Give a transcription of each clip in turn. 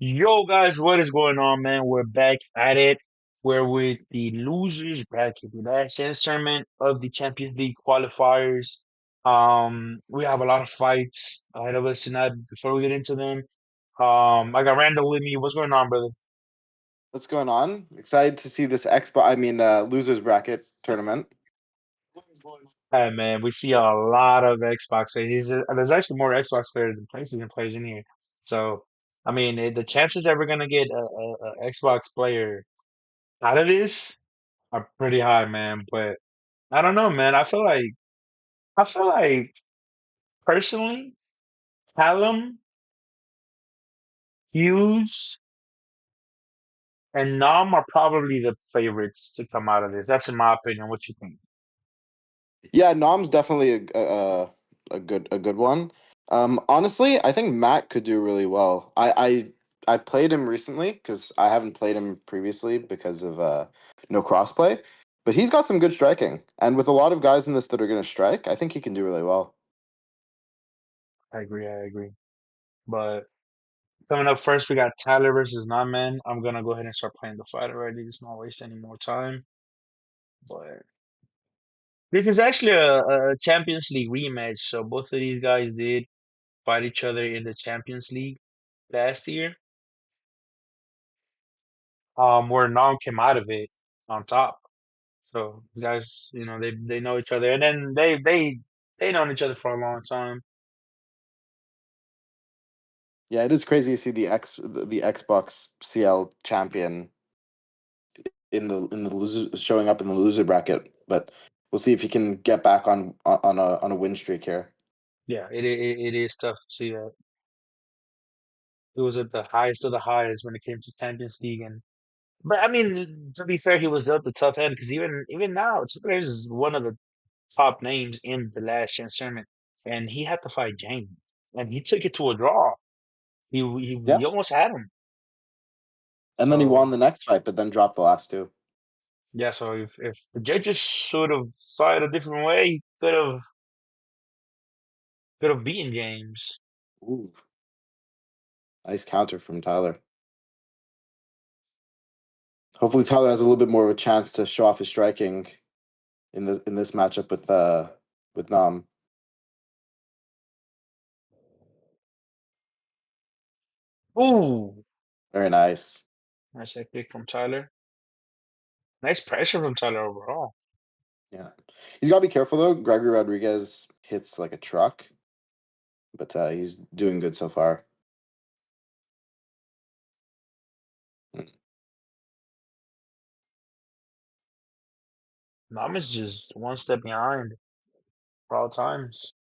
Yo, guys, what is going on, man? We're back at it. We're with the losers bracket, the last chance tournament of the Champions League qualifiers. We have a lot of fights ahead of us tonight. Before we get into them, I got Randall with me. What's going on, brother? What's going on? Excited to see this losers bracket tournament. Hey, man, we see a lot of Xbox players. There's actually more Xbox players than PlayStation players in here. So, I mean, the chances that we're gonna get a Xbox player out of this are pretty high, man. But I don't know, man. I feel like personally, Callum, Hughes, and Nam are probably the favorites to come out of this. That's in my opinion. What you think? Yeah, Nom's definitely a good one. Honestly, I think Matt could do really well. I played him recently because I haven't played him previously because of no crossplay, but he's got some good striking, and with a lot of guys in this that are going to strike, I think he can do really well. I agree. I agree. But coming up first, we got Tyler versus Nam, man. I'm gonna go ahead and start playing the fight already. Just not waste any more time. But this is actually a Champions League rematch. So both of these guys did fight each other in the Champions League last year. Where Nam came out of it on top. So these guys, they know each other, and then they known each other for a long time. Yeah, it is crazy to see the Xbox CL champion in the loser showing up in the loser bracket, but we'll see if he can get back on a win streak here. Yeah, it is tough to see that. It was at the highest of the highs when it came to Champions League, and but I mean, to be fair, he was dealt the tough end because even now, Triple H is one of the top names in the last chance tournament, and he had to fight James, and he took it to a draw. Yeah, He almost had him. and then he won So the next fight, but then dropped the last two. yeah, so if the judges sort of saw it a different way, he could have beaten James. Ooh, nice counter from Tyler. Hopefully, Tyler has a little bit more of a chance to show off his striking in this matchup with Nam. Ooh, Very nice. nice head kick from Tyler. Nice pressure from Tyler overall. Yeah, he's got to be careful though. Gregory Rodriguez hits like a truck, but he's doing good so far. Mm. Nam is just one step behind for all times.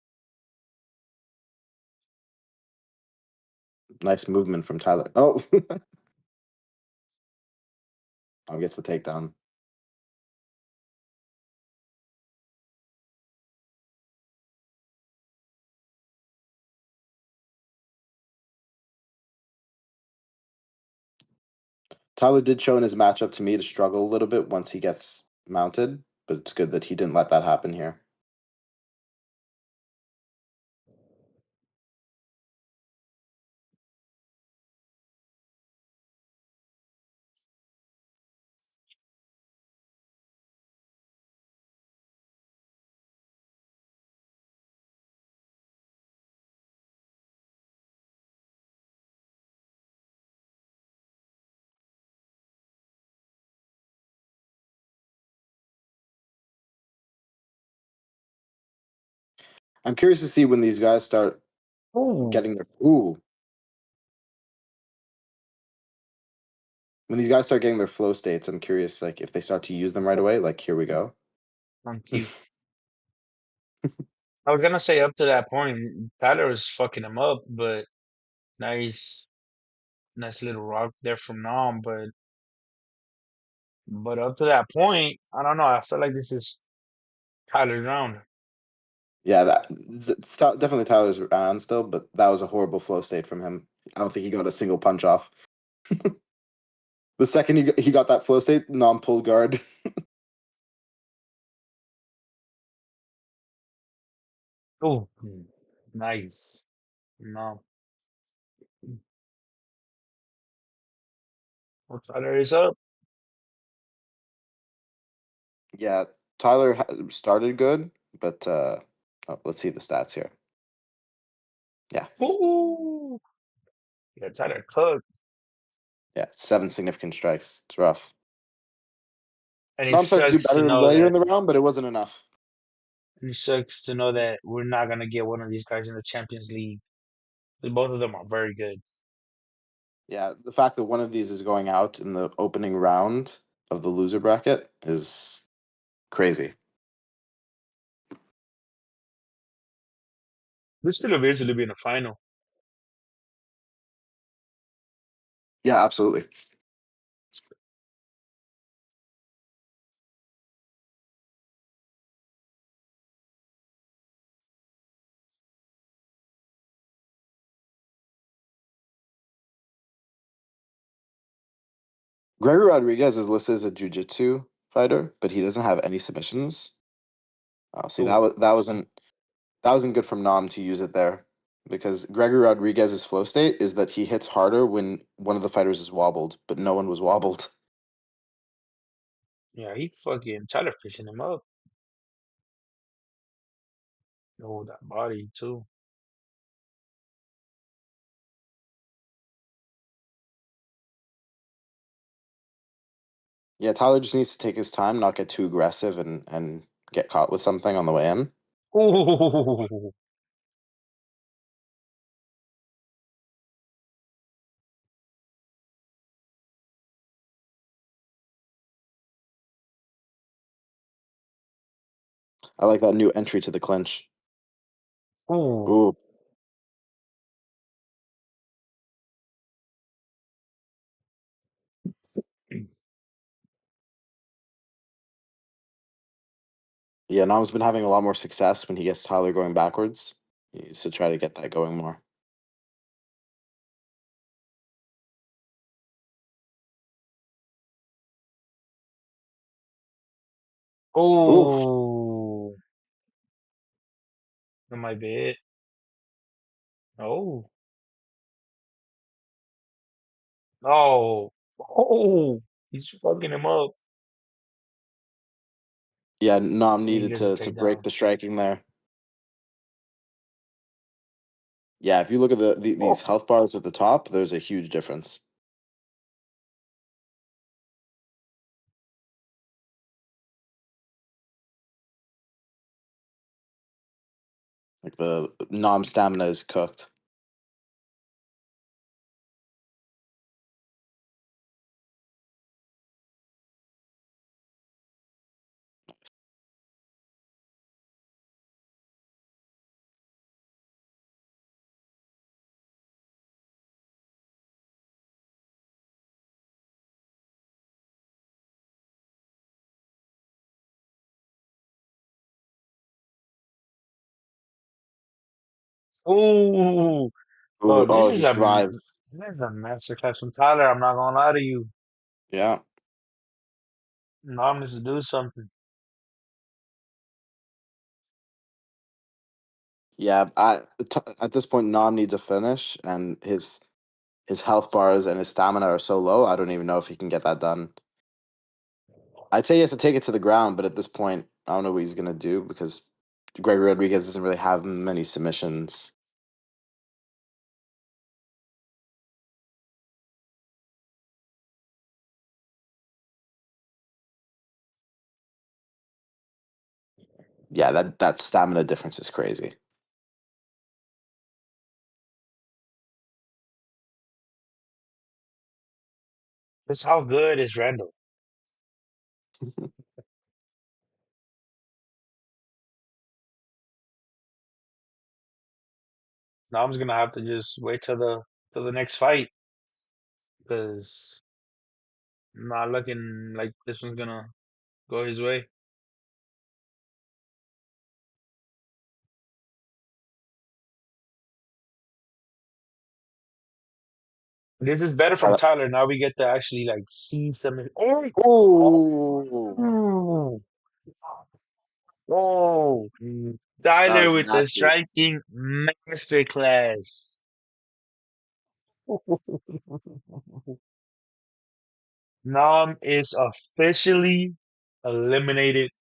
Nice movement from Tyler. Oh, oh, gets the takedown. Tyler did show in his matchup to me to struggle a little bit once he gets mounted, but it's good that he didn't let that happen here. I'm curious to see when these guys start Ooh, getting their ooh, when these guys start getting their flow states. I'm curious, like if they start to use them right away. Like here we go. thank you. I was gonna say up to that point, Tyler was fucking him up, but nice, nice little rock there from Nam. But up to that point, I don't know. I feel like this is Tyler's round. Yeah, definitely Tyler's around still, but that was a horrible flow state from him. I don't think he got a single punch off. The second he got that flow state, non-pull guard. Oh, nice. No. Tyler is up. Yeah, Tyler started good, but oh, let's see the stats here. Yeah, Ooh. Yeah, Tyler cooked. yeah, 7 significant strikes. It's rough. And it Nam tried to do sucks to better know later that in the round, but it wasn't enough. it sucks to know that we're not gonna get one of these guys in the Champions League. Both of them are very good. Yeah, the fact that one of these is going out in the opening round of the loser bracket is crazy. This could have easily been a final. Yeah, absolutely. Gregory Rodriguez is listed as a jiu-jitsu fighter, but he doesn't have any submissions. Oh, see, Ooh. that wasn't good from Nam to use it there because Gregory Rodriguez's flow state is that he hits harder when one of the fighters is wobbled, but no one was wobbled. Yeah, he fucking Tyler pissing him up. Oh, that body too. Yeah, Tyler just needs to take his time, not get too aggressive, and get caught with something on the way in. Ooh. I like that new entry to the clinch. Ooh. Ooh, yeah, Nam's been having a lot more success when he gets Tyler going backwards. He needs to try to get that going more. Oof. Oh, that might be it. Oh, oh, oh, he's fucking him up. Yeah, Nam And he needed gets a to break takedown. the striking there. Yeah, if you look at these Oh, health bars at the top, there's a huge difference. Like the Nam stamina is cooked. oh, Ooh, bro, oh, he survives. this is a masterclass from Tyler. I'm not gonna lie to you. Yeah. Mom needs to do something. Yeah, at this point, Nam needs a finish, and his health bars and his stamina are so low. I don't even know if he can get that done. I'd say he has to take it to the ground, but at this point, I don't know what he's gonna do because Gregory Rodriguez doesn't really have many submissions. Yeah, that stamina difference is crazy. Just how good is Randall? Now I'm just gonna have to just wait till the next fight because not looking like this one's gonna go his way. This is better from Uh, Tyler. Now we get to actually like see some. Oh, Ooh, oh, oh. that Tyler was with the nasty. striking masterclass. Nam is officially eliminated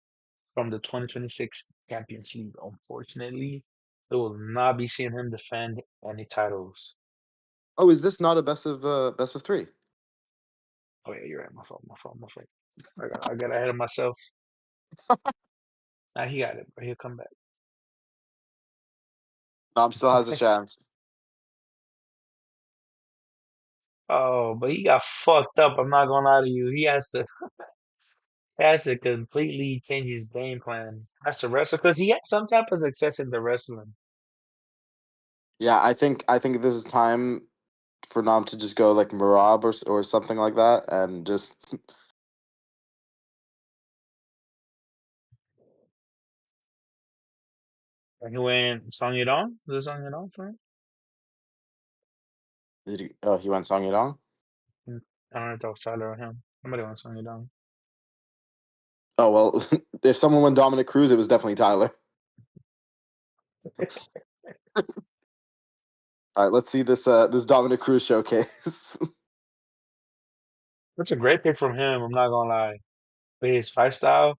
from the 2026 Champions League. Unfortunately, we will not be seeing him defend any titles. Oh, is this not a best of three? Oh yeah, you're right. My fault. My fault. My fault. I got ahead of myself. Now he got it, but he'll come back. Nom still has a chance. Oh, but he got fucked up. I'm not gonna lie to you. He has to completely change his game plan. Has to wrestle because he has some type of success in the wrestling. Yeah, I think this is time for Nom to just go like Marab or something like that, and just And he went Song Yadong. Was it Song Yadong for him? oh, he went Song Yadong. I don't know if that was Tyler or him. Somebody went Song Yadong. Oh well, if someone went Dominic Cruz, it was definitely Tyler. All right, let's see this Dominic Cruz showcase. That's a great pick from him. I'm not gonna lie. But his fight style,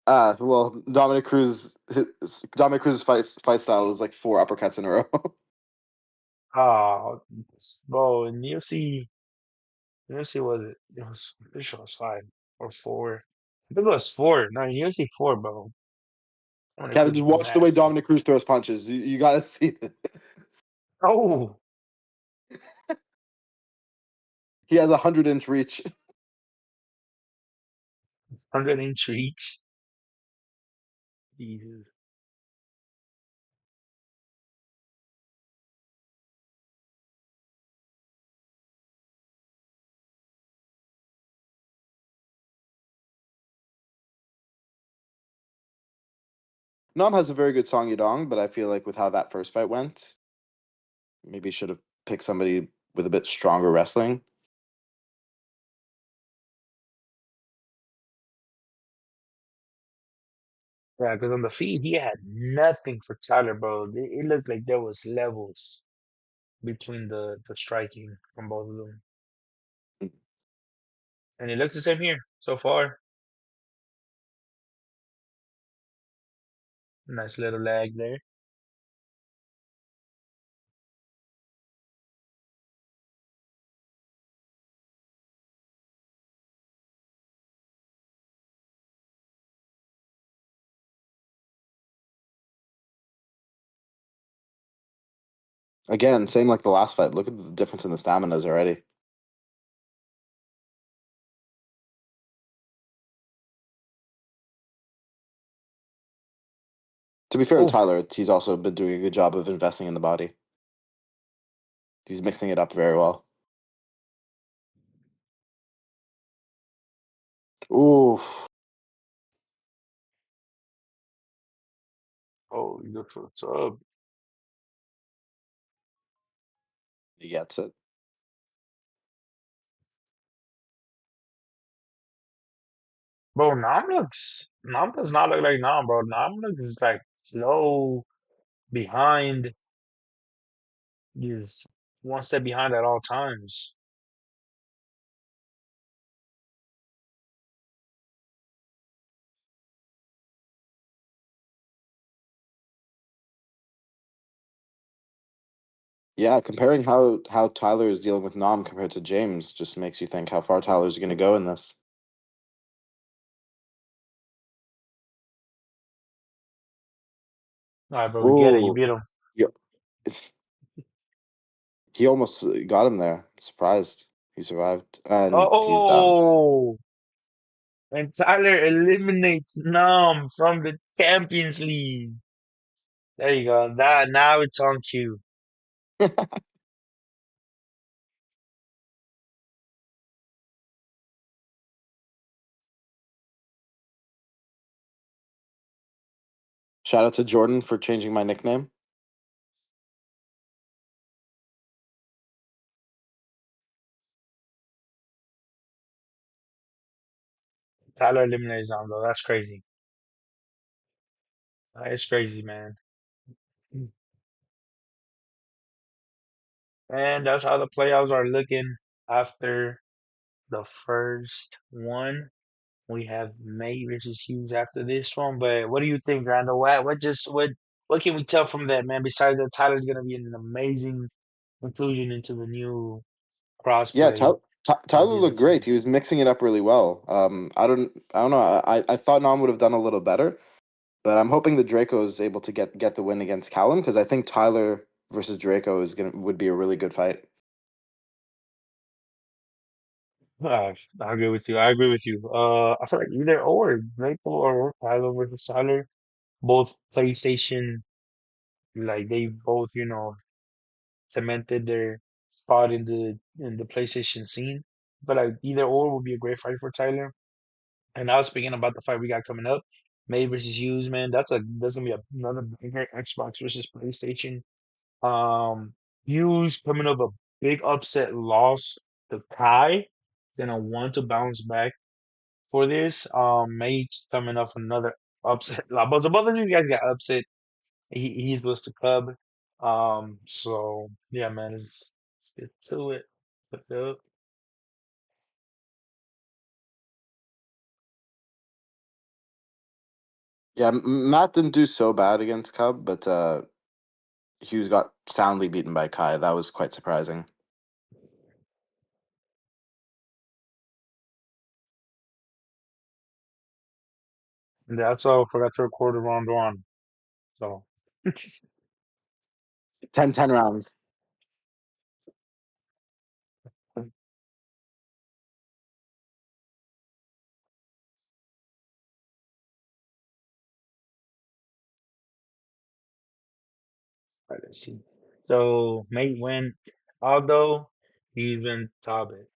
Well, Dominic Cruz's fight style is like four uppercuts in a row. oh, bro, in UFC was it? It was I'm pretty sure it was 5 or 4. I think it was 4. No, in UFC 4, bro. Dominic Kevin, Cruz just was watch the way nasty. Dominic Cruz throws punches. You got to see it. Oh, He has 100-inch reach. 100-inch reach. Jesus. Nam has a very good Song Yadong, but I feel like with how that first fight went, maybe should have picked somebody with a bit stronger wrestling. Yeah, because on the feed, he had nothing for Tyler, bro. It looked like there was levels between the striking from both of them. And it looks the same here so far. Nice little lag there. Again, same like the last fight. Look at the difference in the staminas already. To be fair to Oof. Tyler, he's also been doing a good job of investing in the body. He's mixing it up very well. Ooh, Oh, you look for the sub. he gets it. Bro, Nam does not look like Nam, bro. Nam looks like slow, behind, he's one step behind at all times. Yeah, comparing how Tyler is dealing with Nam compared to James just makes you think how far Tyler's going to go in this. All right, bro, we get it. You Ooh, beat him. yeah, he almost got him there. Surprised he survived, and he's done. Oh, and Tyler eliminates Nam from the Champions League. There you go. That now it's on cue. Shout out to Jordan for changing my nickname. Tyler eliminates Nam though. That's crazy. That is crazy, man. And that's how the playoffs are looking after the first one. We have May versus Hughes after this one. But what do you think, Randall? What can we tell from that, man? Besides that, Tyler's gonna be an amazing inclusion into the new Yeah, crossplay Tyler looked DSLC. great. He was mixing it up really well. I don't know. I thought Nam would have done a little better, but I'm hoping the Draco is able to get the win against Callum because I think Tyler versus Draco is gonna would be a really good fight. I agree with you. I agree with you. I feel like either or, Draco or Tyler versus Tyler, both PlayStation, like they both, cemented their spot in the PlayStation scene. I feel like either or would be a great fight for Tyler. And now speaking about the fight we got coming up, May versus Hughes, man, that's gonna be another bigger Xbox versus PlayStation. Um, Hughes coming up a big upset loss to Kai, gonna want to bounce back for this. Mate's coming off another upset. Like, both of these guys got upset. He's lost to Cub. So yeah, man, let's get to it. Let's go. Yeah, Matt didn't do so bad against Cub, but Hughes got soundly beaten by Kai. That was quite surprising. And that's all. Forgot to record the round one. So 10 rounds. let's see. So Mate went Aldo, even Talbot.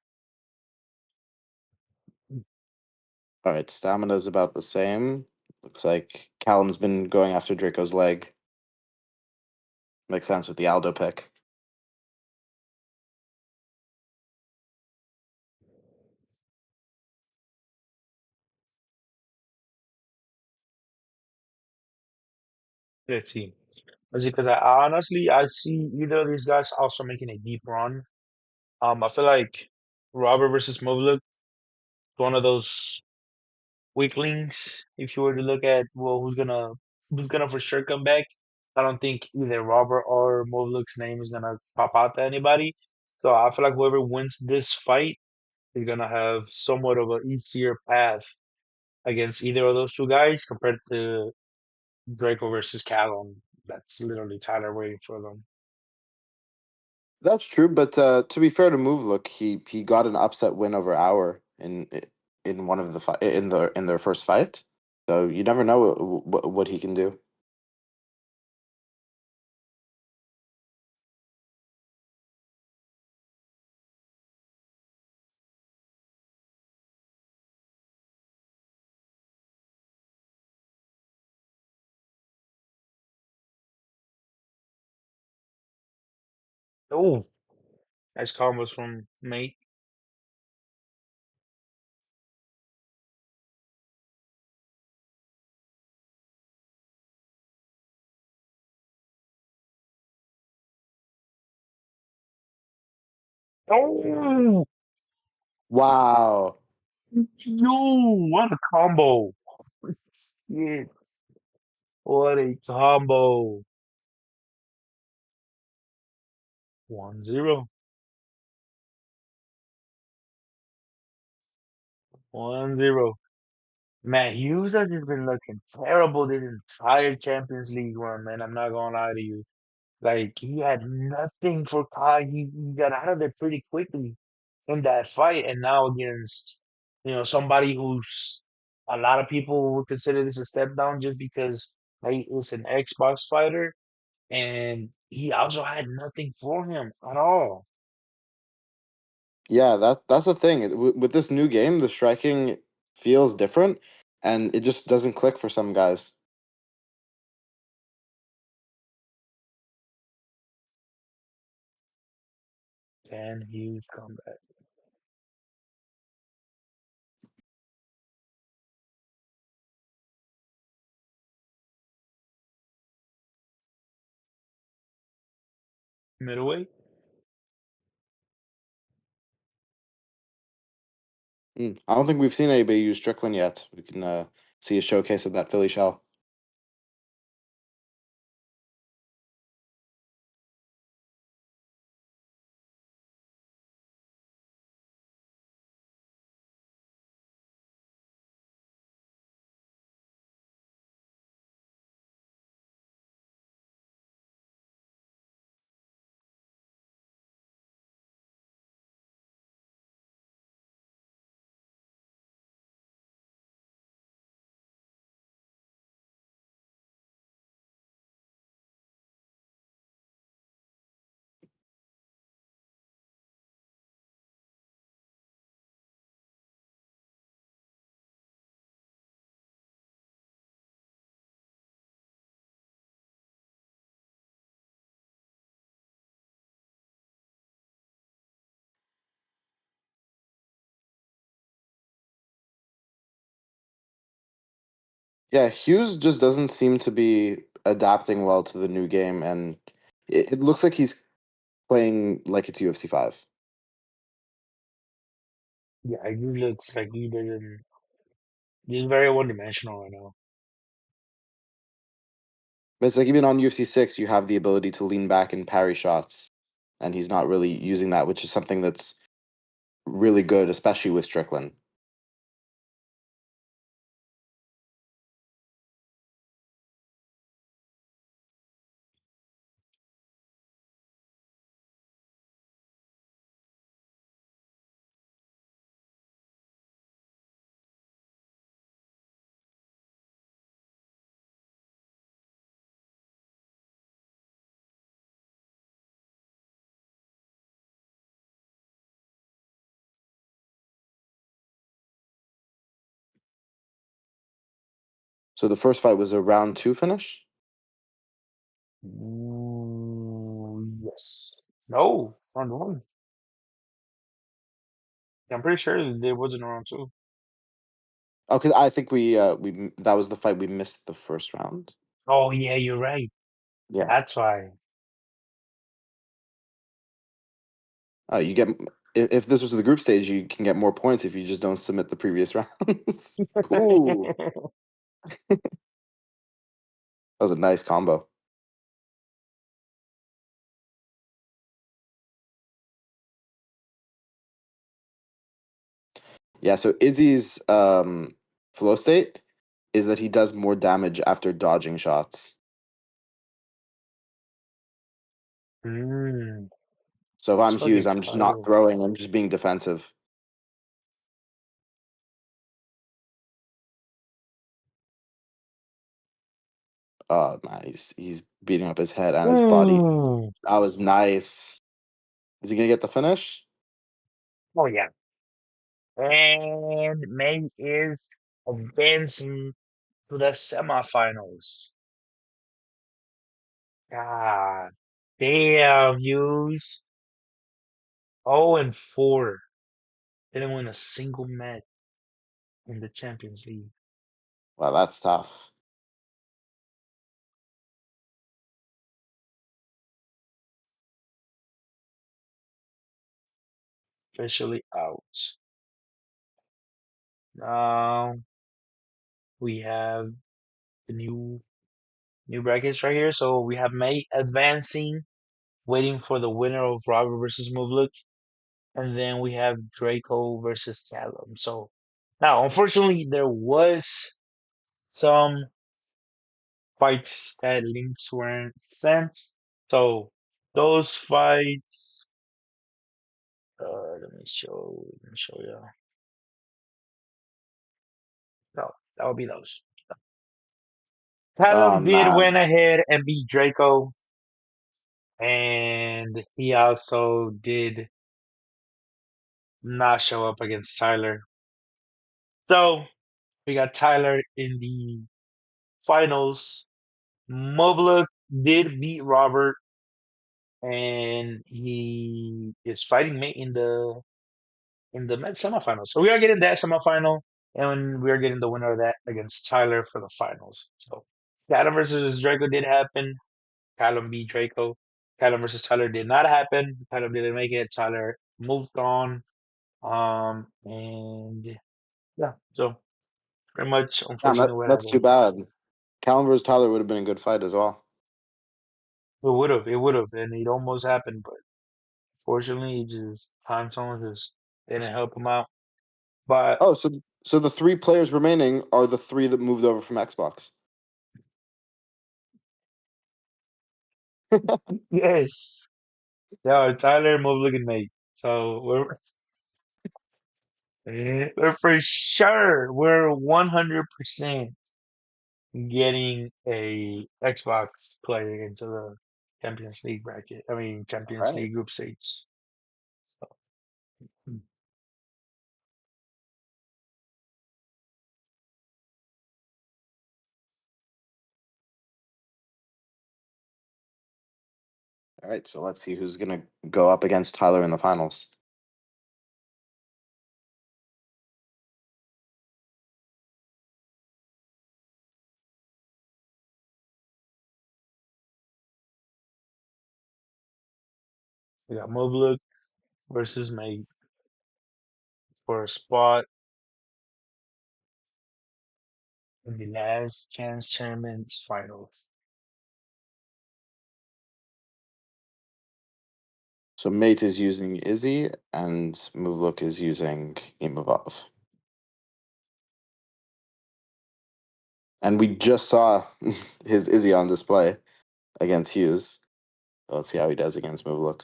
All right, stamina's about the same. Looks like Callum's been going after Draco's leg. Makes sense with the Aldo pick. Let's see. Let's see, because I honestly I see either of these guys also making a deep run. I feel like Robert versus Movlik, one of those weaklings. If you were to look at well, who's gonna for sure come back, I don't think either Robert or Movlik's name is gonna pop out to anybody. So I feel like whoever wins this fight is gonna have somewhat of an easier path against either of those two guys compared to Draco versus Callum. That's literally Tyler waiting for them. That's true, but to be fair to Move, look, he got an upset win over Hour in one of the in their first fight. So you never know what he can do. Oh, nice combos from Mate. Oh, Wow. yo, what a combo! Shit, what a combo! 1-0, 1-0. Matt Hughes has just been looking terrible this entire Champions League run, man. I'm not gonna lie to you. Like he had nothing for Kai. He got out of there pretty quickly in that fight, and now against somebody who's a lot of people would consider this a step down just because he is an Xbox fighter, and he also had nothing for him at all. Yeah, that's the thing. With this new game, the striking feels different, and it just doesn't click for some guys. Can Hughes come back? Middleweight? I don't think we've seen anybody use Strickland yet. We can see a showcase of that Philly shell. Yeah, Hughes just doesn't seem to be adapting well to the new game, and it looks like he's playing like it's UFC 5. Yeah, he looks like he doesn't. He's very one-dimensional right now. But it's like even on UFC 6, you have the ability to lean back and parry shots, and he's not really using that, which is something that's really good, especially with Strickland. So the first fight was a round two finish. Ooh, yes. No, round one. I'm pretty sure there wasn't a round two. Oh, because I think we that was the fight we missed the first round. Oh yeah, you're right. Yeah. That's why. You get if this was the group stage, you can get more points if you just don't submit the previous rounds. Ooh, that was a nice combo. Yeah, so Izzy's flow state is that he does more damage after dodging shots. Mm, So if it's I'm fucking Hughes, I'm just not fire. throwing, I'm just being defensive. Oh man, he's beating up his head and his body. Ooh. That was nice. Is he gonna get the finish? Oh yeah. And May is advancing to the semifinals. God damn, Hughes. 0-4. Didn't win a single match in the Champions League. Well, that's tough. Officially out. Now we have the new brackets right here. So we have May advancing, waiting for the winner of Robert versus Muvluk, and then we have Draco versus Callum. So now, unfortunately, there was some fights that links weren't sent. So those fights, let me show you. No, that would be those. Oh Callum did man. went ahead and beat Draco, and he also did not show up against Tyler. So we got Tyler in the finals. Mobluk did beat Robert, and he is fighting me in the med semifinals. So we are getting that semifinal, and we are getting the winner of that against Tyler for the finals. So Callum versus Draco did happen. Callum beat Draco. Callum versus Tyler did not happen. Callum didn't make it. Tyler moved on. And yeah, so pretty much Damn, unfortunately what that's too happened. bad. Callum versus Tyler would have been a good fight as well. It would have, and it almost happened, but fortunately, just time zone just didn't help him out. But Oh, so the three players remaining are the three that moved over from Xbox. yes, yeah, Tyler, Moblik, and Nate. So we're for sure we're 100% getting a Xbox player into the Champions League bracket. I mean, All Champions right. League group stage. Hmm. All right. So let's see who's gonna go up against Tyler in the finals. We got Moblik versus Mate for a spot in the last chance tournaments finals. So Mate is using Izzy and Muvluk is using Imavov. And we just saw his Izzy on display against Hughes. So let's see how he does against Muvluk.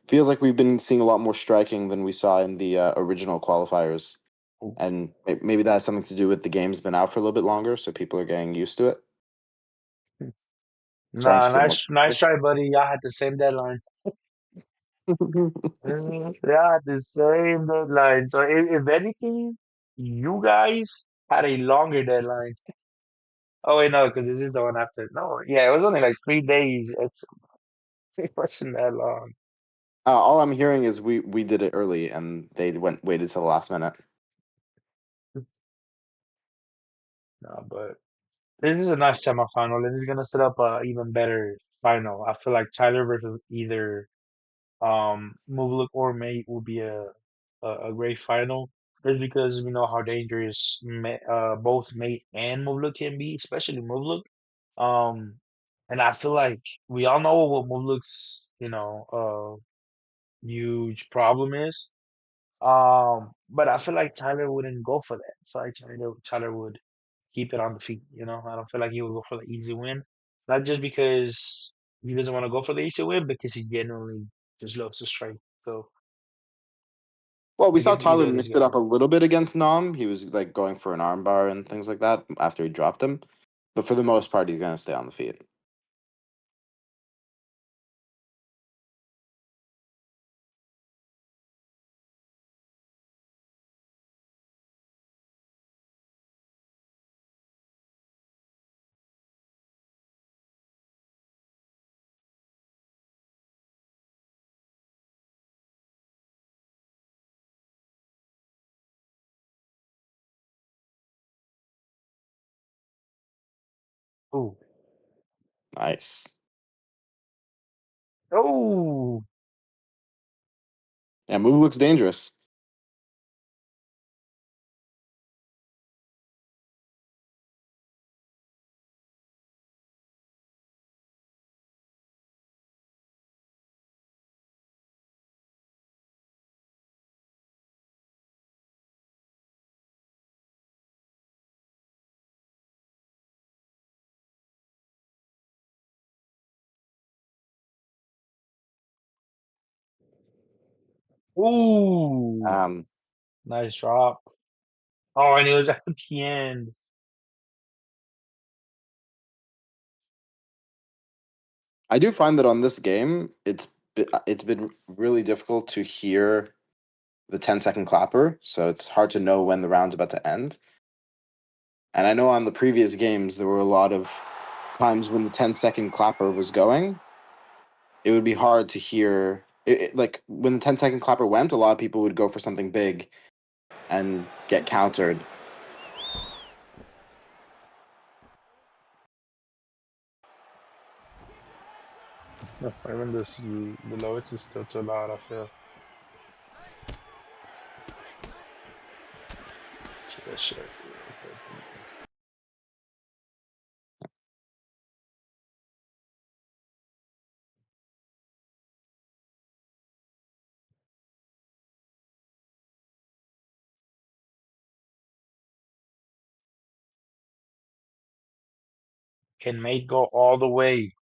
Feels like we've been seeing a lot more striking than we saw in the original qualifiers. And maybe that has something to do with the game's been out for a little bit longer, so people are getting used to it. Starting to Nah, feel more. nice try, buddy. Y'all had the same deadline. Yeah, the same deadline. So if anything, you guys had a longer deadline. Oh wait, no, because this is the one after. No, yeah, it was only like 3 days. It wasn't that long. All I'm hearing is we did it early and they waited till the last minute. No, but this is a nice semifinal, and it's gonna set up a even better final. I feel like Tyler versus either Mublik or Mate will be a great final, just because we know how dangerous both Mate and Mublik can be, especially Mublik. Um, and I feel like we all know what Mublik's huge problem is. But I feel like Tyler wouldn't go for that. I feel like Tyler would keep it on the feet. I don't feel like he would go for the easy win, not just because he doesn't want to go for the easy win, because he genuinely just loves to strike. So Well, we I saw give Tyler either of these mixed it guys. up a little bit against Nom. He was like going for an armbar and things like that after he dropped him. But for the most part, he's gonna stay on the feet. Ooh, Nice. oh, Yeah, move looks dangerous. ooh, Um, nice drop. Oh, and it was at the end. I do find that on this game, it's been really difficult to hear the 10-second clapper, so it's hard to know when the round's about to end. And I know on the previous games there were a lot of times when the 10-second clapper was going, it would be hard to hear. Like when the 10-second clapper went, a lot of people would go for something big, and get countered. No, even this the lowest is still too loud, I feel. Shit, that shit. Can mate go all the way?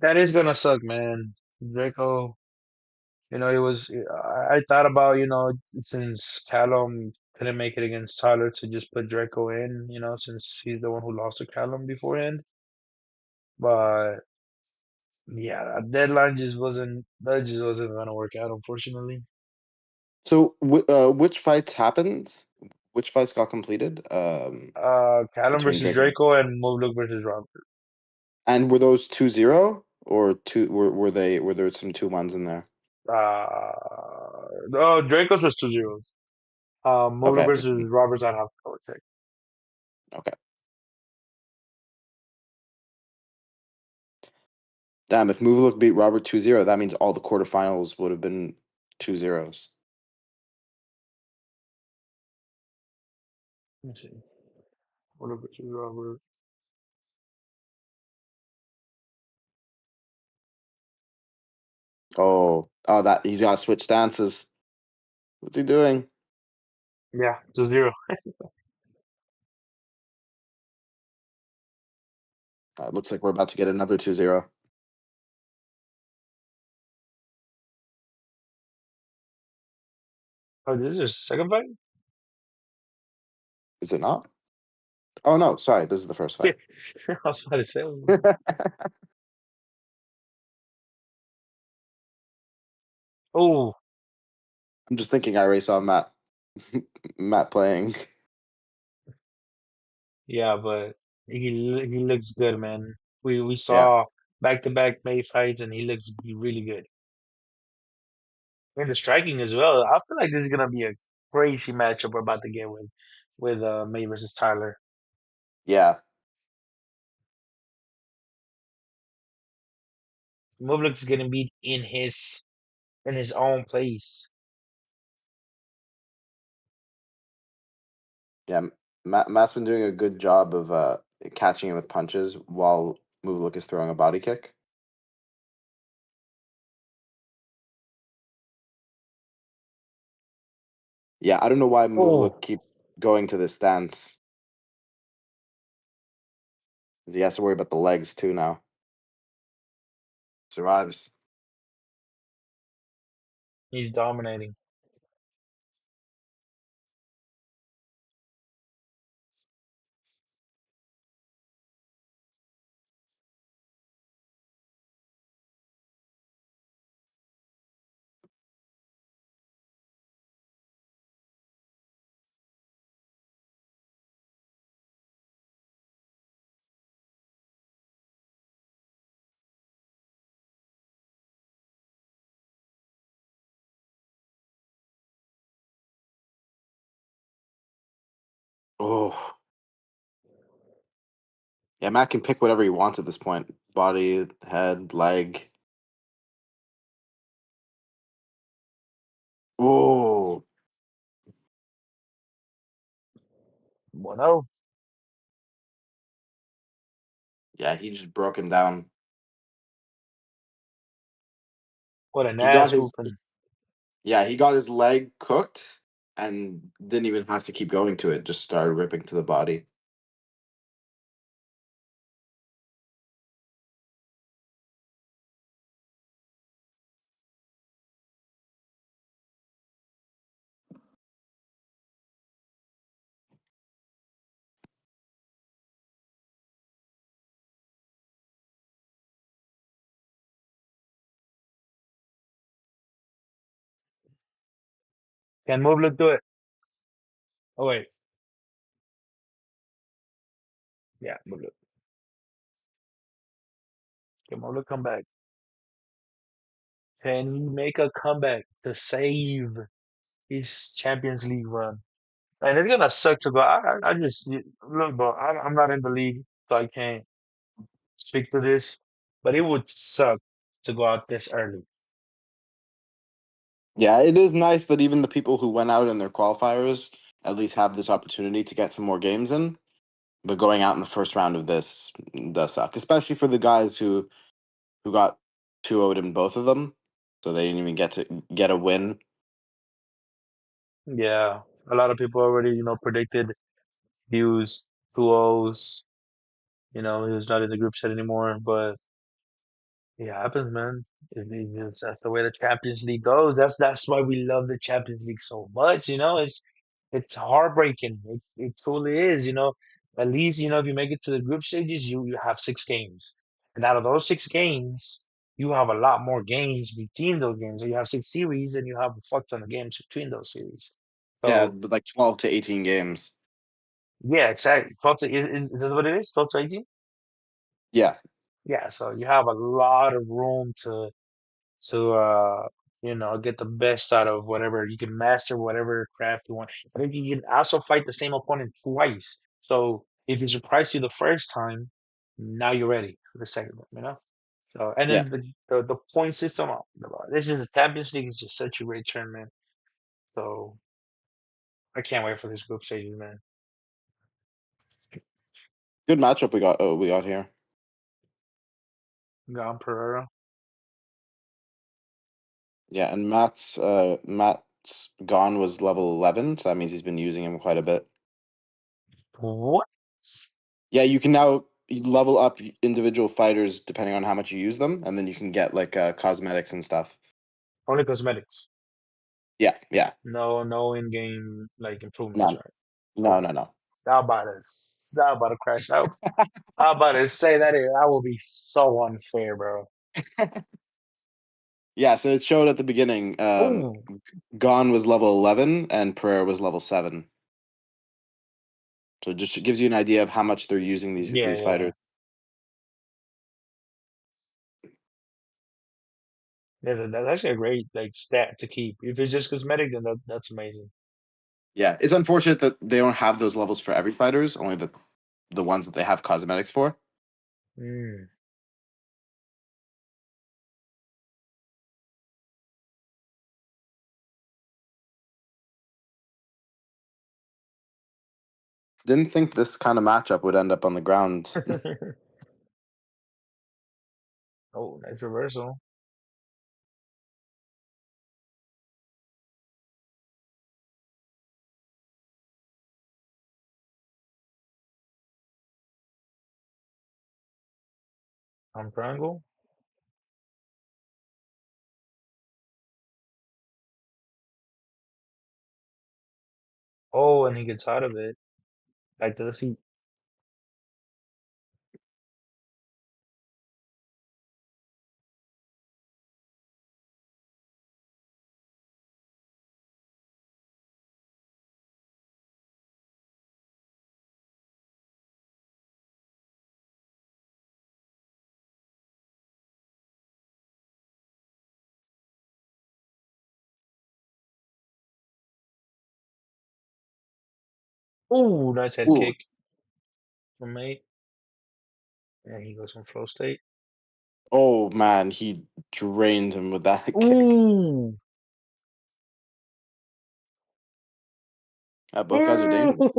That is gonna suck, man. Draco, it was. I thought about, since Callum couldn't make it against Tyler, to just put Draco in, since he's the one who lost to Callum beforehand. But yeah, that just wasn't gonna work out, unfortunately. So, which fights happened? Which fights got completed? Callum Between versus Draco Draco and Muvluk versus Robert. and were those 2-0 or two? Were there some 2-1s in there? Oh, Draco's was 2-0. Muvluk Okay, versus Robert's, I'd have to go check. okay. Damn, if Muvuluk beat Robert 2-0, that means all the quarterfinals would have been 2-0s. Let me see. Muvluk versus Robert. Oh, that he's got to switch stances. What's he doing? Yeah, 2-0. Looks like we're about to get another 2-0. Oh, this is his second fight? Is it not? Oh no, sorry, this is the first Yeah. fight. I was about to say. Oh, I'm just thinking I already saw Matt playing. yeah, but he looks good, man. We Yeah, saw back-to-back May fights, and he looks really good. And the striking as well. I feel like this is gonna be a crazy matchup we're about to get with May versus Tyler. yeah, Muvluk's gonna be in his own place. yeah. Matt's been doing a good job of catching him with punches while Muvuluk is throwing a body kick. Yeah, I don't know why Muvuluk Oh, keeps going to this stance. He has to worry about the legs too now. Survives. he's dominating. Oh, yeah, Matt can pick whatever he wants at this point. Body, head, leg. Oh, Bueno, yeah, he just broke him down. what an He got ass his whooping. Yeah, he got his leg cooked and didn't even have to keep going to it. Just started ripping to the body. Can Muvluk do it? Oh wait, yeah, Muvluk. Can Muvluk come back? Can he make a comeback to save his Champions League run? And it's gonna suck to go. I just look, bro. I'm not in the league, so I can't speak to this. But it would suck to go out this early. Yeah, it is nice that even the people who went out in their qualifiers at least have this opportunity to get some more games in. But going out in the first round of this does suck, especially for the guys who got 2-0'd in both of them, so they didn't even get to get a win. Yeah, a lot of people already, predicted he was 2-0s. He was not in the group set anymore. But it happens, man. That's the way the Champions League goes. That's why we love the Champions League so much. It's heartbreaking. It truly is. At least if you make it to the group stages, you have 6 games, and out of those 6 games, you have a lot more games between those games. So you have 6 series, and you have a fuck ton of games between those series. Yeah, So with like 12 to 18 games. yeah, exactly. 12 to, is that what it is? 12 to 18? Yeah, Yeah. So you have a lot of room to get the best out of whatever you can master whatever craft you want. I think you can also fight the same opponent twice. So if he surprised you the first time, now you're ready for the second one. So and yeah. then the point system. This is the Champions League is just such a great tournament. So I can't wait for this group stages, man. Good matchup we got. Oh, we got here. Gone Pereira. Yeah, and Matt's gone was level 11, so that means he's been using him quite a bit. What? Yeah, you can now level up individual fighters depending on how much you use them, and then you can get like cosmetics and stuff. Only cosmetics. Yeah, yeah. No in-game like improvements, No, right? no, Okay. no, no. Y'all about to crash out. I'm about to say that will be so unfair, bro. Yeah, so it showed at the beginning. Oh, Gone was level 11 and Pereira was level 7. So it just gives you an idea of how much they're using yeah, these yeah. fighters. Yeah, that's actually a great like stat to keep. If it's just cosmetic, then that's amazing. Yeah, it's unfortunate that they don't have those levels for every fighters, only the ones that they have cosmetics for. Mm. Didn't think this kind of matchup would end up on the ground. Oh, nice reversal. On triangle. Oh, and he gets out of it. Back to the feet. Oh, nice head Ooh, kick from mate. And he goes from flow state. oh man, he drained him with that kick. Ooh. Both guys are dangerous.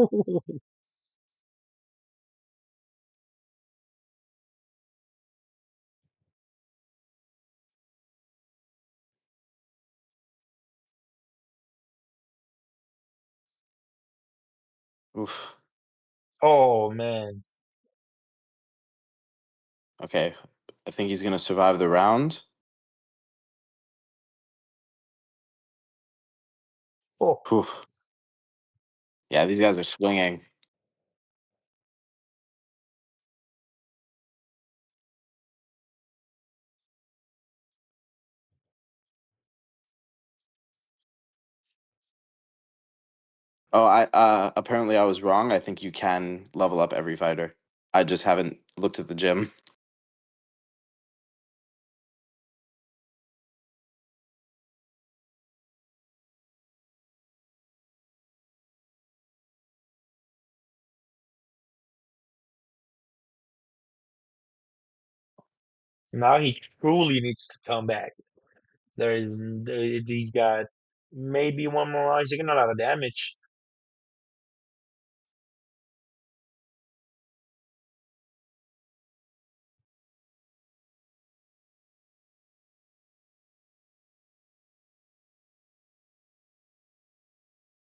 Oof. Oh man. Okay, I think he's gonna survive the round. Oh. Whew. Yeah, these guys are swinging. Oh, I apparently I was wrong. I think you can level up every fighter. I just haven't looked at the gym. Now he truly needs to come back. He's got maybe one more round. He's taking a lot of damage.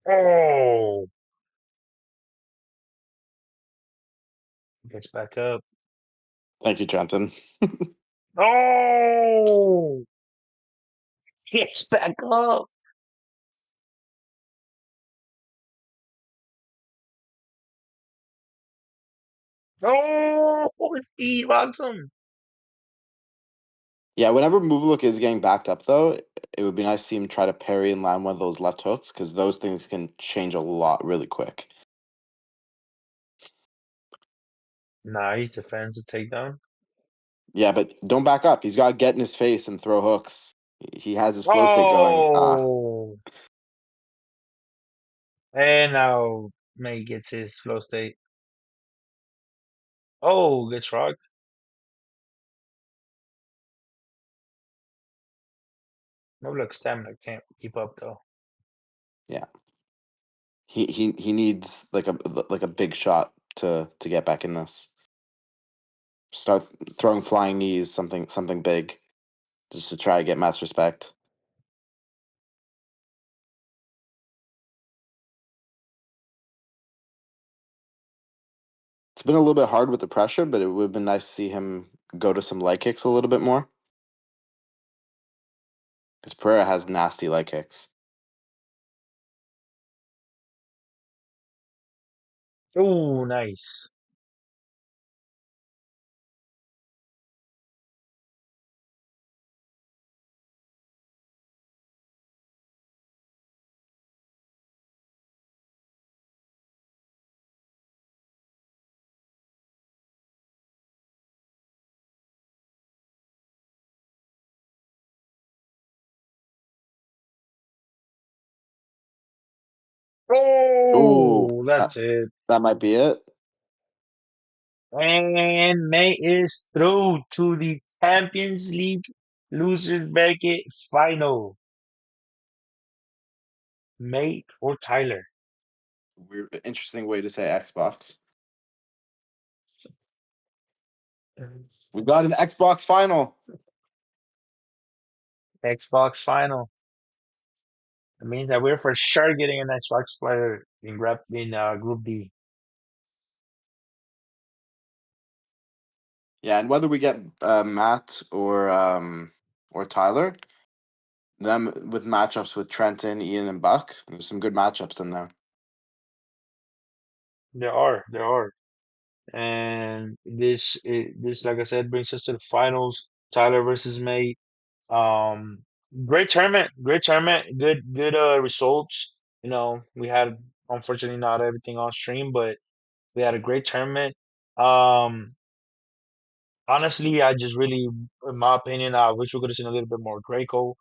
Oh, gets back up. Thank you, Trenton. Oh, gets back up. Oh, he wants him. Yeah, whenever Muvluk is getting backed up, though, it would be nice to see him try to parry and land one of those left hooks because those things can change a lot really quick. Nah, he defends the takedown. Yeah, but don't back up. He's got to get in his face and throw hooks. He has his flow state going. Oh, and now May gets his flow state. Oh, gets rocked. No, look, stamina can't keep up though. Yeah, he needs like a big shot to get back in this. Start throwing flying knees, something big, just to try to get match respect. It's been a little bit hard with the pressure, but it would have been nice to see him go to some leg kicks a little bit more. Because Pereira has nasty leg kicks. Oh, nice. Oh, Oh, that's it. that might be it. And May is through to the Champions League losers bracket final. May or Tyler. Weird, interesting way to say Xbox. We got an Xbox final. Xbox final. It means that we're for sure getting an Xbox player in Group D. Yeah, and whether we get Matt or Tyler, them with matchups with Trenton, Ian, and Buck, there's some good matchups in there. There are, and this, like I said, brings us to the finals. Tyler versus May. Um, great tournament, good results. You know, we had unfortunately not everything on stream, but we had a great tournament. Um, honestly, I just really, in my opinion, I wish we could have seen a little bit more Greco.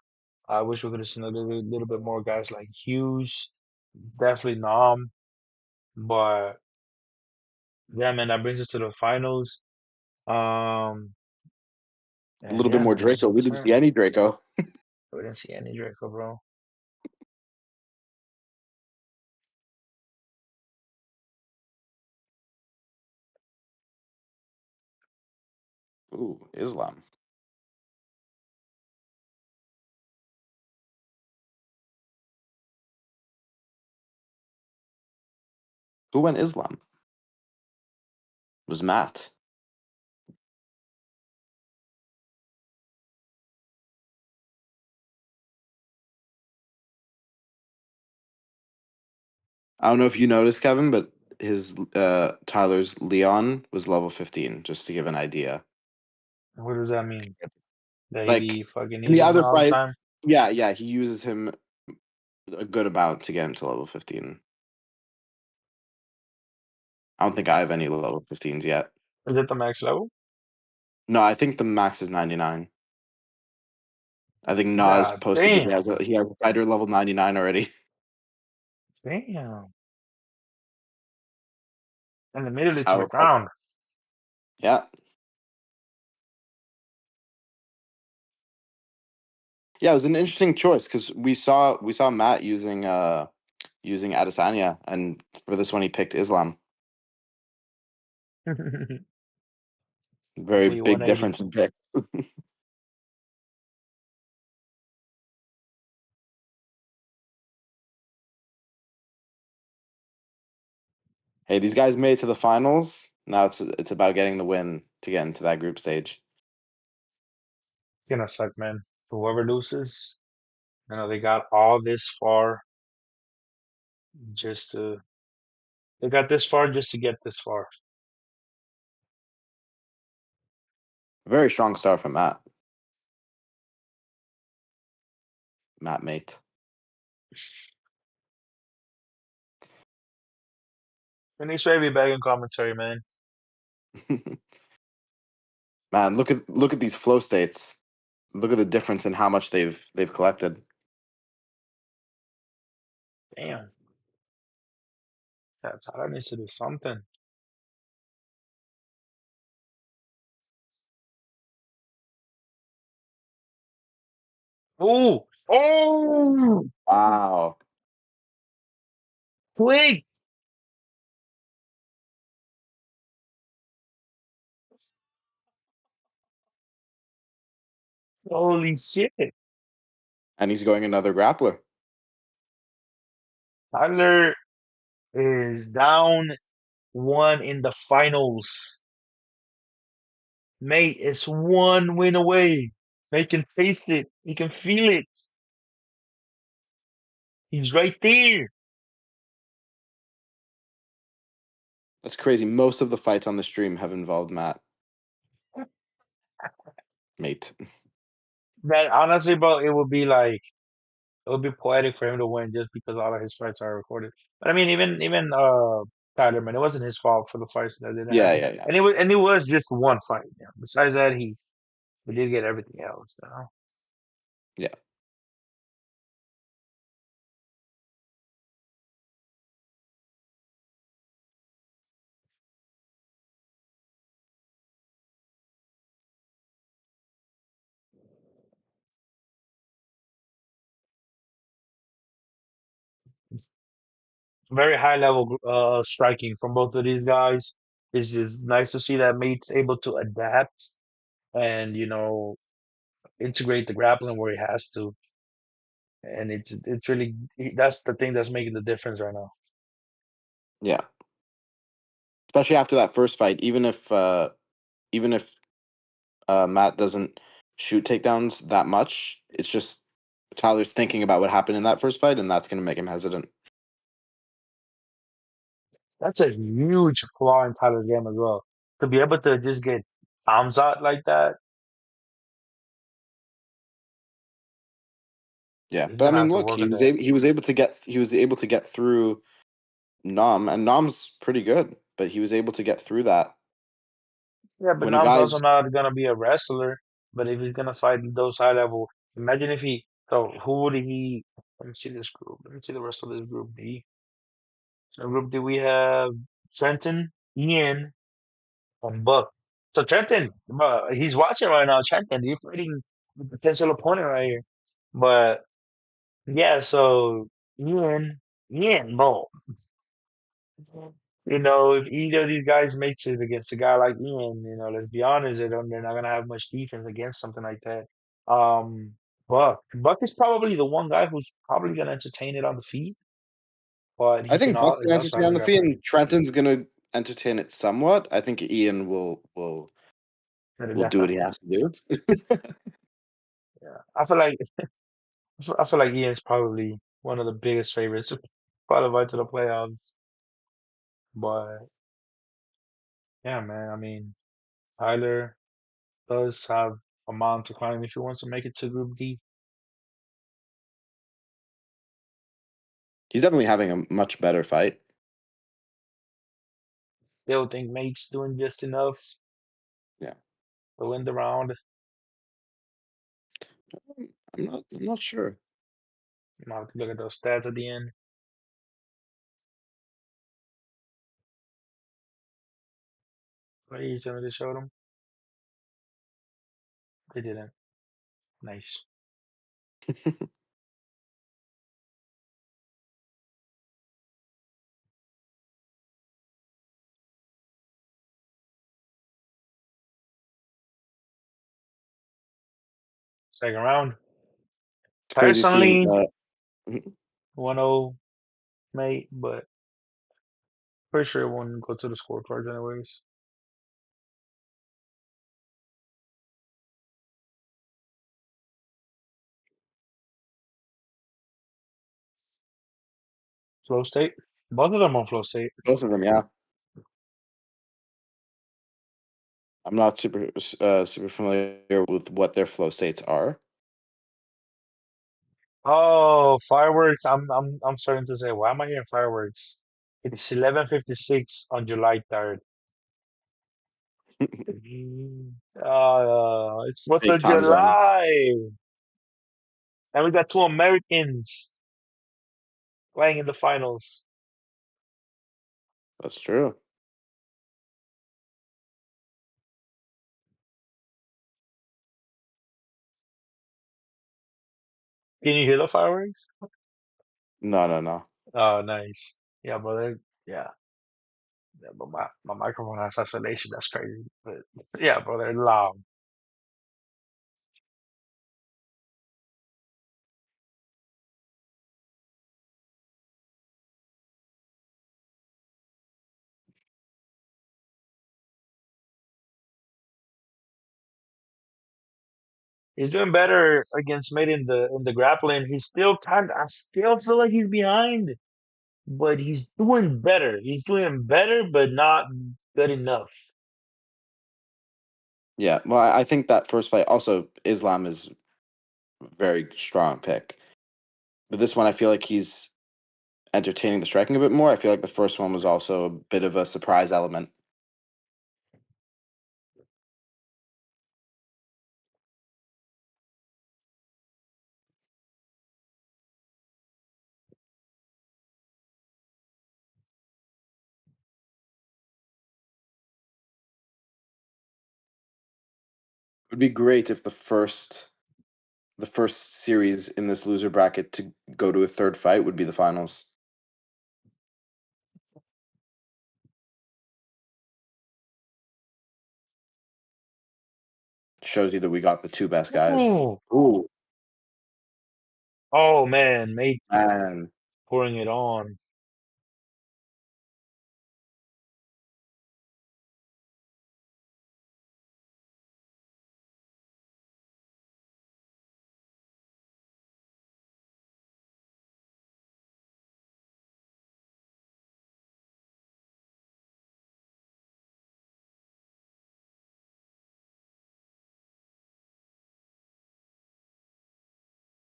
I wish we could have seen little bit more guys like Hughes, definitely Nam. But yeah, man, that brings us to the finals. Um, A and little bit yeah, more man, it's Draco. your We didn't see turn. any Draco. We didn't see any Draco, bro. Ooh, Islam. Who went Islam? It was Matt. I don't know if you noticed, Kevin, but his Tyler's Leon was level 15, just to give an idea. What does that mean? That he Like be fucking in the using him other all the fight, time? yeah, he uses him a good amount to get him to level 15. I don't think I have any level 15s yet. Is it the max level? No, I think the max is 99. I think Nas God posted that damn. he has a fighter level 99 already. Damn. And immediately to I the was like, ground. yeah. Yeah, it was an interesting choice because we saw Matt using Adesanya, and for this one he picked Islam. Very Complete big 180. difference in picks. Hey, these guys made it to the finals. Now it's about getting the win to get into that group stage. It's gonna suck, man. Whoever loses, they got all this far just to they got this far just to get this far. Very strong start from Matt Mate. And he's ready to be back in commentary, man. Man, look at these flow states. Look at the difference in how much they've collected. Damn. Tyler needs to do something. Ooh! Oh! Wow. Quick! Holy shit. And he's going another grappler. Tyler is down one in the finals. Mate, it's one win away. Mate can taste it. He can feel it. He's right there. That's crazy. Most of the fights on the stream have involved Matt Mate. Man, honestly, bro, it would be poetic for him to win just because all of his fights are recorded. But I mean, even Tyler, man, it wasn't his fault for the fights that didn't Yeah, happen, yeah, yeah. and it was just one fight. Yeah. Besides that, we did get everything else. Yeah. Very high level striking from both of these guys. It's just nice to see that Mate's able to adapt and integrate the grappling where he has to, and it's really that's the thing that's making the difference right now. Yeah. Especially after that first fight, even if Matt doesn't shoot takedowns that much, it's just Tyler's thinking about what happened in that first fight, and that's going to make him hesitant. That's a huge flaw in Tyler's game as well. To be able to just get arms out like that, Yeah, he's but I gonna mean, have to look, work he on was that. able he was able to get through Nom, and Nom's pretty good, but he was able to get through that. Yeah, but When a Nam's also guy's not gonna be a wrestler. But if he's gonna fight those high level, imagine if he. So who would he? Let me see this group. Let me see the rest of this group D. So group D we have Trenton, Ian, and Buck. So Trenton, he's watching right now. Trenton, you're fighting a potential opponent right here. But yeah, so Ian, bro. If either of these guys makes it against a guy like Ian, let's be honest, they're not gonna have much defense against something like that. Um, Buck is probably the one guy who's probably gonna entertain it on the feet, but I think Buck's he gonna also entertain has on a the feet, grappling and Trenton's gonna entertain it somewhat. I think Ian will do what he definitely. has to do. Yeah, I feel like Ian's probably one of the biggest favorites to qualify to the playoffs. But yeah, man, I mean, Tyler does have a mountain to climb if he wants to make it to Group D. He's definitely having a much better fight. Still think Mate's doing just enough Yeah, to win the round. I'm not sure. I'm gonna have to look at those stats at the end. What are you telling me to show them? They didn't. Nice. Second round. Crazy seeing. Personally, 1-0, mate, but pretty sure it won't go to the scorecards anyways. Flow state. Both of them on flow state. Both of them, yeah. I'm not super familiar with what their flow states are. Oh, fireworks. I'm starting to say, why am I hearing fireworks? It's 11:56 on July 3rd. It's 4th Big of time zone. July. And we got two Americans playing in the finals. That's true. Can you hear the fireworks? No, no, no. Oh, nice. Yeah, brother. Yeah. Yeah, but my microphone has isolation. That's crazy. But yeah, brother, loud. He's doing better against Mate in the grappling. He's still I still feel like he's behind, but he's doing better. He's doing better, but not good enough. Yeah, well, I think that first fight also Islam is a very strong pick, but this one I feel like he's entertaining the striking a bit more. I feel like the first one was also a bit of a surprise element. It would be great if the first series in this loser bracket to go to a third fight would be the finals. Shows you that we got the two best guys. Ooh. Ooh, Oh man, Mate man. pouring it on.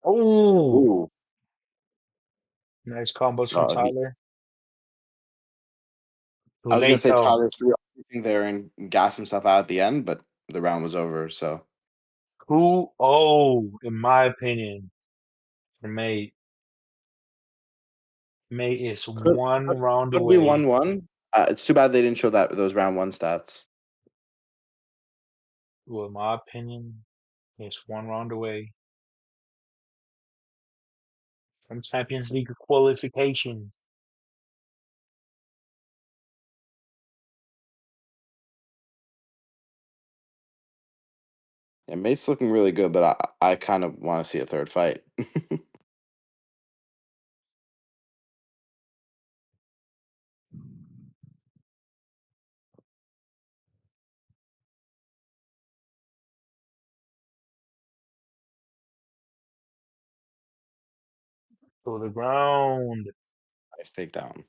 Oh, Ooh. nice combos from Uh, he, Tyler. Too I was gonna late say though. Tyler threw everything there and gassed himself out at the end, but the round was over. So Who? Oh, in my opinion, for Mate, Mate is could one could, round could be away. 1-1. It's too bad they didn't show those round one stats. Well, in my opinion, is one round away from Champions League qualification. Yeah, Mate's looking really good, but I kind of want to see a third fight. To the ground. Nice takedown.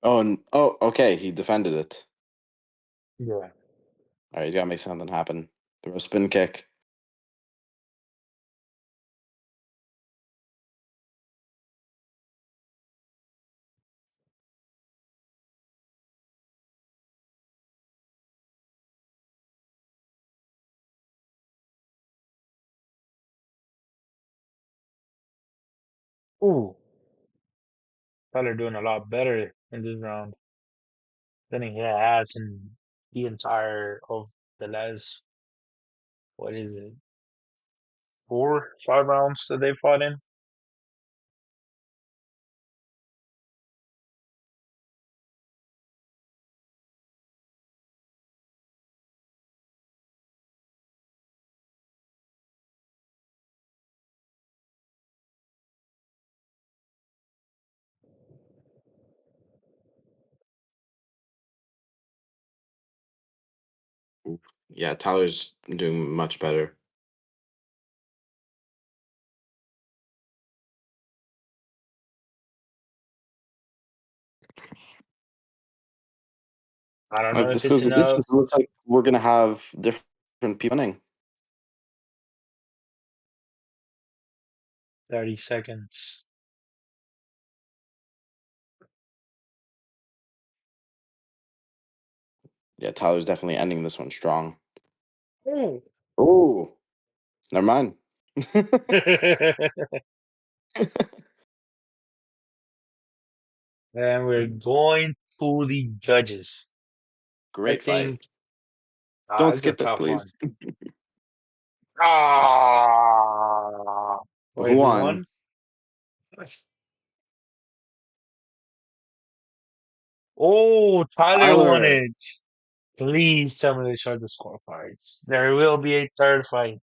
Oh, okay. He defended it. Yeah. All right, he's got to make something happen. Throw a spin kick. Ooh, Tyler doing a lot better in this round than he has in the entire of the last, what is it, 4, 5 rounds that they fought in. Yeah, Tyler's doing much better. I don't know if This it's goes the enough. distance. It looks like we're gonna have different people winning. 30 seconds. Yeah, Tyler's definitely ending this one strong. Ooh. Oh, never mind. And we're going to the judges. I Great fight. think Don't it's a skip it, tough one. please. Ah, Who wait, who won? won? Oh, Tyler won Tyler. it. Please tell me they showed the scorecards. There will be a third fight.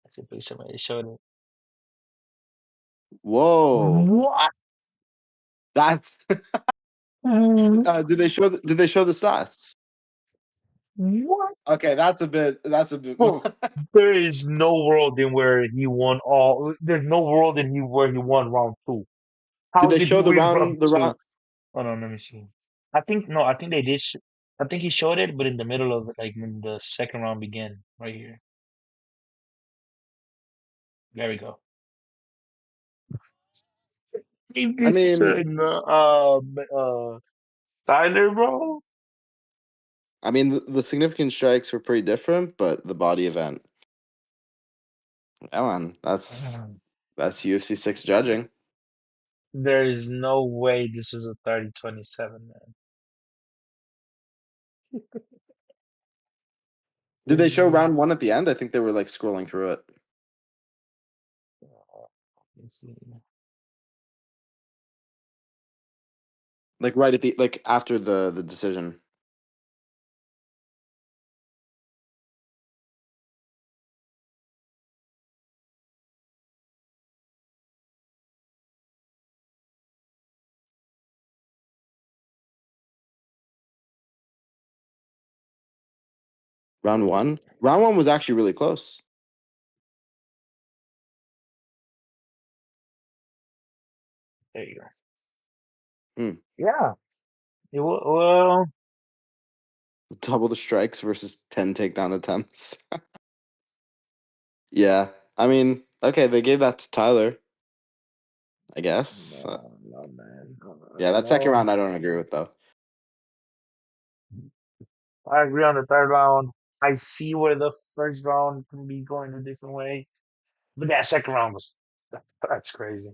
I said, please tell me they showed it. Whoa. What? That's What? did they show the stats? Okay, that's a bit Bro, there is no world in where he won all. There's no world in he where he won round two. Did How they did he show the win round round the two? round Hold on, let me see. I think no, I think they did. I think he showed it, but in the middle of it, like when the second round began, right here. There we go. He I just mean turned Tyler, bro. the significant strikes were pretty different, but the body event. Yeah, man, that's UFC 6 judging. There is no way this was a 30-27, man. Did they show Mm, round one at the end? I think they were like scrolling through it. let's see. Like right at the like after the decision. Round one. Round one was actually really close. There you go. Hmm. Yeah. Well, Double the strikes versus 10 takedown attempts. Yeah. I mean, okay, they gave that to Tyler, I guess. no, no, man. Yeah, that second No. round I don't agree with though. I agree on the third round. I see where the first round can be going a different way, but that second round was that's crazy.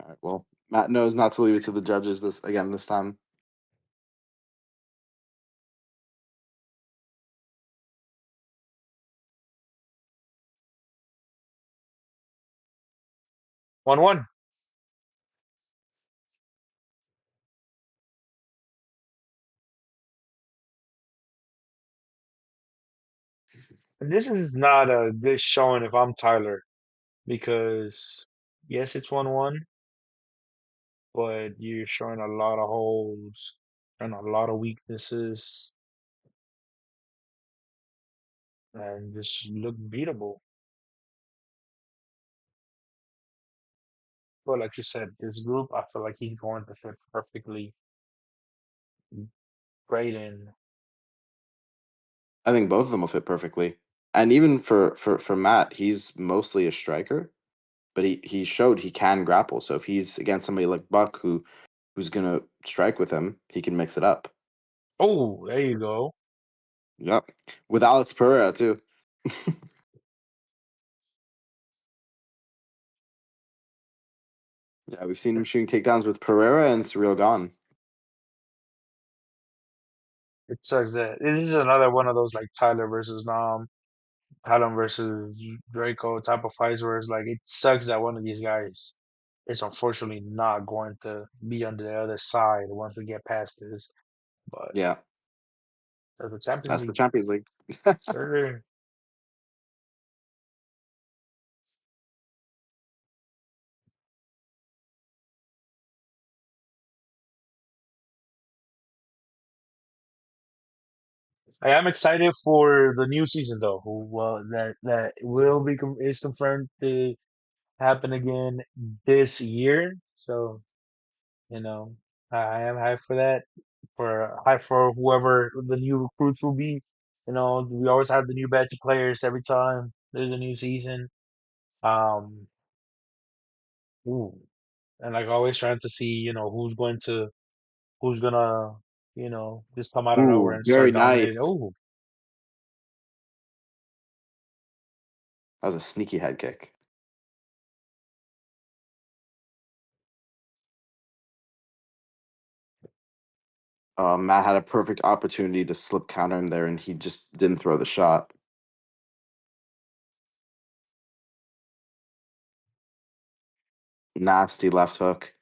All right, well, Matt knows not to leave it to the judges this time. 1-1. And this is not a good showing if I'm Tyler because yes, it's 1-1, but you're showing a lot of holes and a lot of weaknesses and just look beatable. But like you said, this group, I feel like he's going to fit perfectly great in. I think both of them will fit perfectly. And even for Matt, he's mostly a striker, but he showed he can grapple. So if he's against somebody like Buck who's gonna strike with him, he can mix it up. Oh, there you go. Yep. With Alex Pereira too. Yeah, we've seen him shooting takedowns with Pereira and Surreal Gone. It sucks that this is another one of those like Tyler versus Nam, Tyler versus Draco type of fights where it's like it sucks that one of these guys is unfortunately not going to be on the other side once we get past this. But Yeah, that's the Champions that's the League. Champions League. Sir. I am excited for the new season though. Well, that will be is confirmed to happen again this year. So you know, I am hyped for that. For hyped for whoever the new recruits will be. You know, we always have the new batch of players every time there's a new season. Um, ooh, and like always trying to see, who's gonna, just come out of nowhere Ooh, and very start nice. dominating. Oh, That was a sneaky head kick. Matt had a perfect opportunity to slip counter him there, and he just didn't throw the shot. Nasty left hook.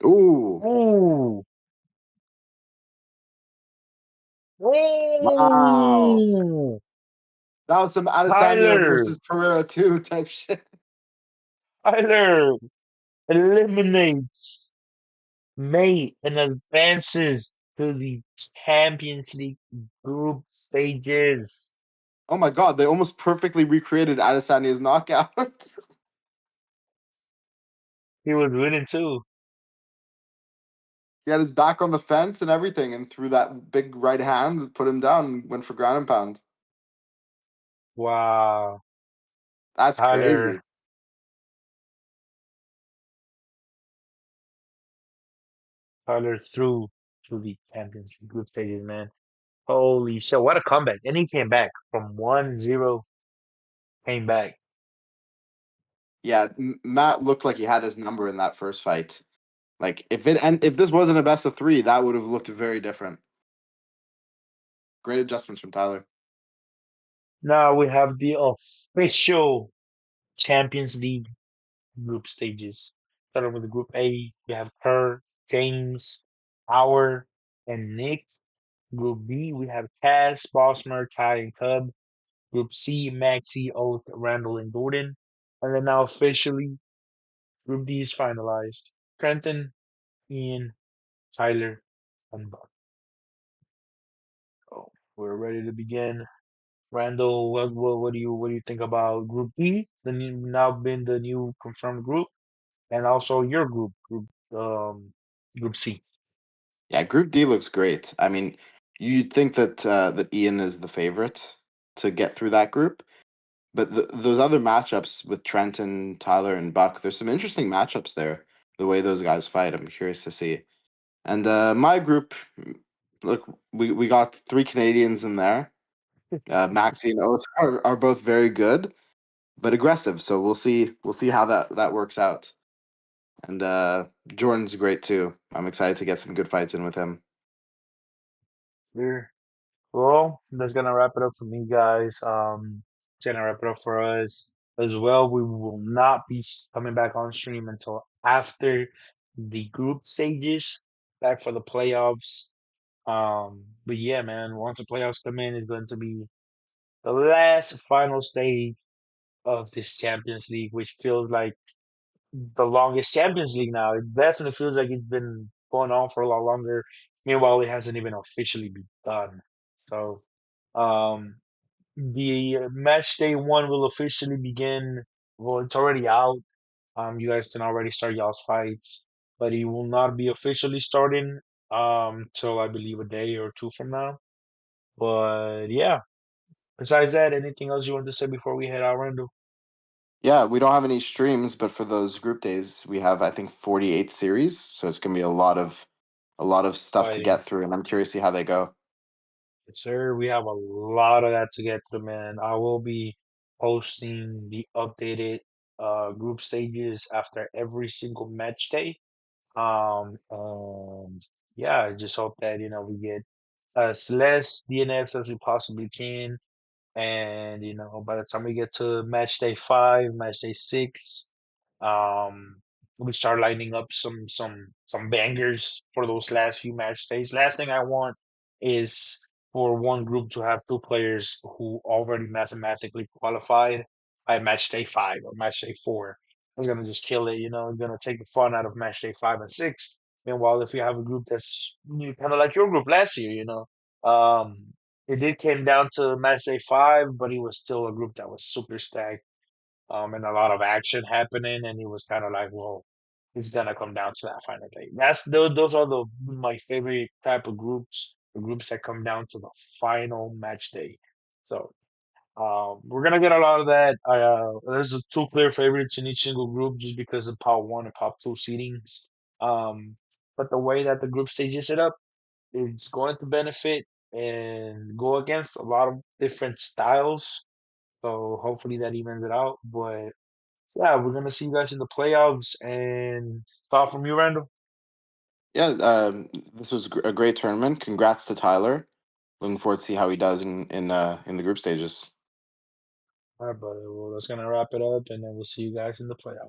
Ooh, ooh, wow. ooh! That was some Adesanya Tyler, versus Pereira 2 type shit. Tyler eliminates Mate and advances to the Champions League group stages. Oh my god, they almost perfectly recreated Adesanya's knockout. He was winning too. He had his back on the fence and everything, and threw that big right hand that put him down and went for ground and pound. Wow. That's Tyler, crazy. Tyler through to the Champions League group stages, man. Holy shit, what a comeback. And he came back from 1-0, came back. Yeah, Matt looked like he had his number in that first fight. Like if this wasn't a best of three, that would have looked very different. Great adjustments from Tyler. Now we have the official Champions League group stages. Starting with Group A, we have Kerr, James, Howard, and Nick. Group B, we have Cass, Bosmer, Ty, and Cub. Group C, Maxi, Oath, Randall, and Gordon. And then now officially, Group D is finalized. Trenton, Ian, Tyler, and Buck. So we're ready to begin. Randall, what do you think about Group E? Now been the new confirmed group, and also your Group C. Yeah, Group D looks great. I mean, you'd think that Ian is the favorite to get through that group, but those other matchups with Trenton, Tyler, and Buck, there's some interesting matchups there. The way those guys fight, I'm curious to see. And my group, look, we got three Canadians in there. Maxi and Oath are both very good, but aggressive. So we'll see how that works out. And Jordan's great too. I'm excited to get some good fights in with him. Sure. Well, that's gonna wrap it up for me, guys. It's gonna wrap it up for us as well. We will not be coming back on stream until after the group stages, back for the playoffs. But yeah, man, once the playoffs come in, it's going to be the last final stage of this Champions League, which feels like the longest Champions League now. It definitely feels like it's been going on for a lot longer. Meanwhile, it hasn't even officially begun. So, um, the match day one will officially begin. Well, it's already out. You guys can already start y'all's fights, but it will not be officially starting till I believe a day or two from now. But yeah, besides that, anything else you want to say before we head out, Randall? Yeah, we don't have any streams, but for those group days, we have I think 48 series, so it's gonna be a lot of stuff to Fighting. get through, and I'm curious to see how they go. Yes, sir. We have a lot of that to get through, man. I will be posting the updated group stages after every single match day. And yeah, I just hope that we get as less DNFs as we possibly can. And by the time we get to match day five, match day six, um, we start lining up some bangers for those last few match days. Last thing I want is for one group to have two players who already mathematically qualified by match day five or match day four. It's gonna just kill it, it's gonna take the fun out of match day five and six. Meanwhile, if you have a group that's kind of like your group last year, it did came down to match day five, but it was still a group that was super stacked, and a lot of action happening, and it was kind of like, well, it's gonna come down to that final day. Those are the my favorite type of groups, the groups that come down to the final match day. So we're gonna get a lot of that. There's two clear favorites in each single group just because of Pop One and Pop Two seedings. Um, but the way that the group stage is set up, it's going to benefit and go against a lot of different styles. So hopefully that evens it out. But yeah, we're gonna see you guys in the playoffs and start from you, Randall. Yeah, this was a great tournament. Congrats to Tyler. Looking forward to see how he does in the group stages. All right, brother. Well, that's gonna wrap it up, and then we'll see you guys in the playoffs.